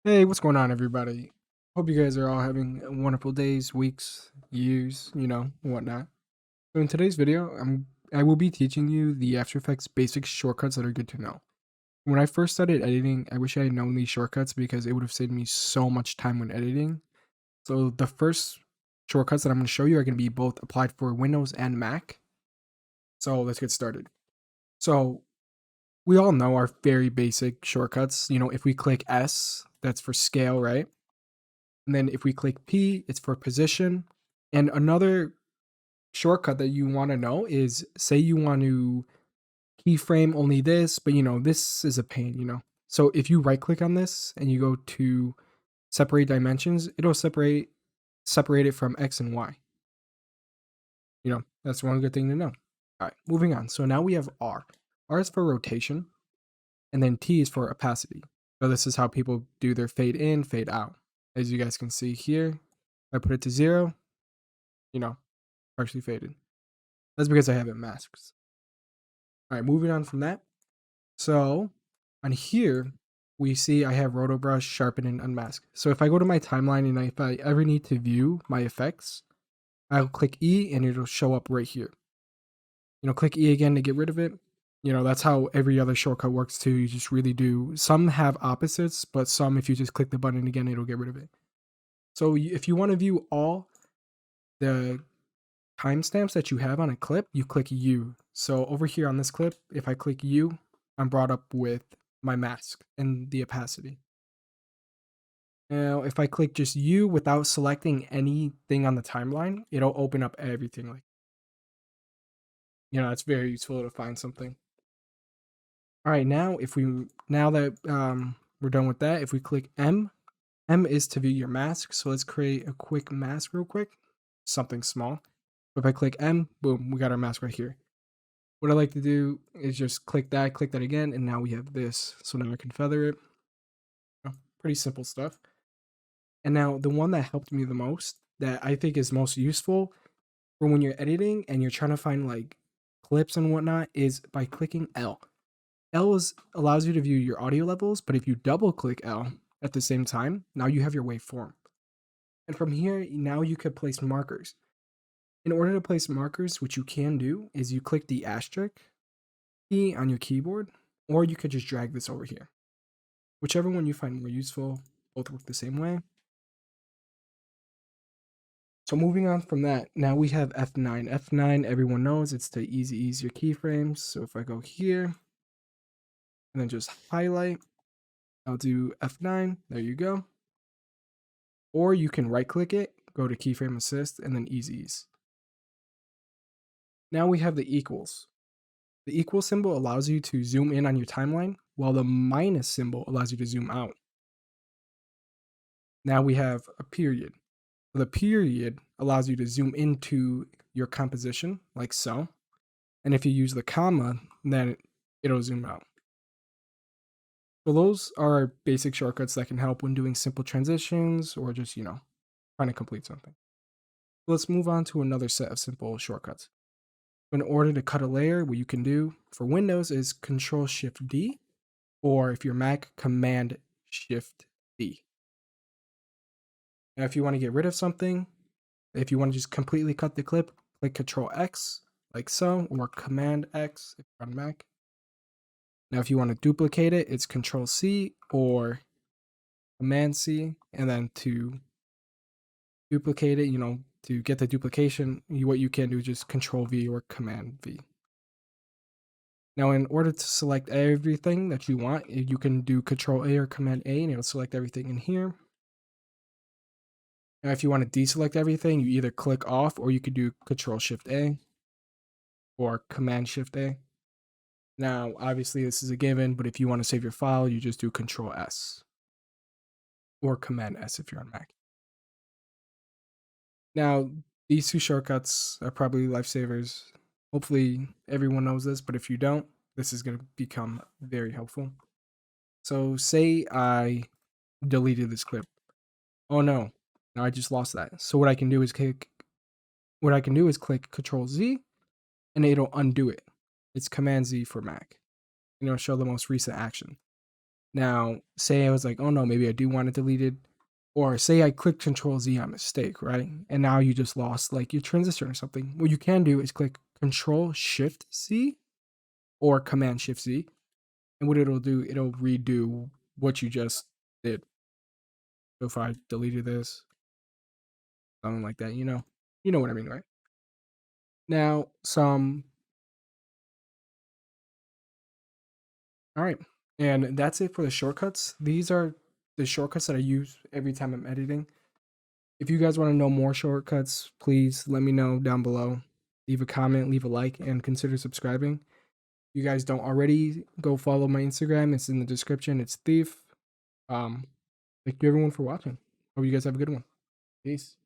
Hey, what's going on, everybody? Hope you guys are all having wonderful days, weeks, years, whatnot. So in today's video, I will be teaching you the After Effects basic shortcuts that are good to know. When I first started editing, I wish I had known these shortcuts because it would have saved me so much time when editing. So the first shortcuts that I'm going to show you are going to be both applied for Windows and Mac. So let's get started. So we all know our very basic shortcuts. If we click S, that's for scale, right? And then if we click P, it's for position. And another shortcut that you want to know is, say you want to keyframe only this, but this is a pain. So if you right click on this and you go to separate dimensions, it'll separate it from X and Y. That's one good thing to know. All right, moving on. So now we have R. R is for rotation, and then T is for opacity. So this is how people do their fade in, fade out. As you guys can see here, I put it to 0, you know, partially faded. That's because I have it masked. All right, moving on from that. So on here, we see I have roto brush, sharpen, and unmask. So if I go to my timeline and if I ever need to view my effects, I'll click E and it'll show up right here. Click E again to get rid of it. That's how every other shortcut works too. You just really do. Some have opposites, but some, if you just click the button again, it'll get rid of it. So if you want to view all the timestamps that you have on a clip, you click U. So over here on this clip, if I click U, I'm brought up with my mask and the opacity. Now, if I click just U without selecting anything on the timeline, it'll open up everything. It's very useful to find something. All right, now that we're done with that, if we click M, M is to view your mask. So let's create a quick mask real quick, something small. If I click M, boom, we got our mask right here. What I like to do is just click that again, and now we have this. So now I can feather it. Pretty simple stuff. And now the one that helped me the most, that I think is most useful for when you're editing and you're trying to find like clips and whatnot, is by clicking L. Allows you to view your audio levels, but if you double click L at the same time, now you have your waveform. And from here, now you could place markers. In order to place markers, what you can do is you click the asterisk key on your keyboard, or you could just drag this over here. Whichever one you find more useful, both work the same way. So moving on from that, now we have F9. F9, everyone knows it's to ease your keyframes. So if I go here and then just highlight, I'll do F9, there you go. Or you can right click it, go to keyframe assist, and then ease. Now we have the equals. The equal symbol allows you to zoom in on your timeline, while the minus symbol allows you to zoom out. Now we have a period. The period allows you to zoom into your composition, like so. And if you use the comma, then it'll zoom out. So those are our basic shortcuts that can help when doing simple transitions or just, trying to complete something. Let's move on to another set of simple shortcuts. In order to cut a layer, what you can do for Windows is Control Shift D, or if you're Mac, Command Shift D. Now, if you want to get rid of something, if you want to just completely cut the clip, click Control X, like so, or Command X if you're on Mac. Now, if you want to duplicate it, it's Control C or Command C, and then to duplicate it, to get the duplication, what you can do is just Control V or Command V. Now, in order to select everything that you want, you can do Control A or Command A, and it'll select everything in here. Now, if you want to deselect everything, you either click off, or you could do Control Shift A or Command Shift A. Now, obviously, this is a given, but if you want to save your file, you just do Control S or Command S if you're on Mac. Now, these two shortcuts are probably lifesavers. Hopefully, everyone knows this, but if you don't, this is going to become very helpful. So, say I deleted this clip. Oh no, now I just lost that. So what I can do is click Control Z, and it'll undo it. It's Command Z for Mac. It'll show the most recent action. Now, say I was like, oh no, maybe I do want it deleted. Or say I clicked Control Z on mistake, right? And now you just lost like your transition or something. What you can do is click Control Shift Z or Command Shift Z. And what it'll do, it'll redo what you just did. So if I deleted this, something like that, you know what I mean, right? Now, all right. And that's it for the shortcuts. These are the shortcuts that I use every time I'm editing. If you guys want to know more shortcuts, please let me know down below. Leave a comment, leave a like, and consider subscribing. If you guys don't already, go follow my Instagram. It's in the description. It's Thief. Um, Thank you everyone for watching. Hope you guys have a good one. Peace.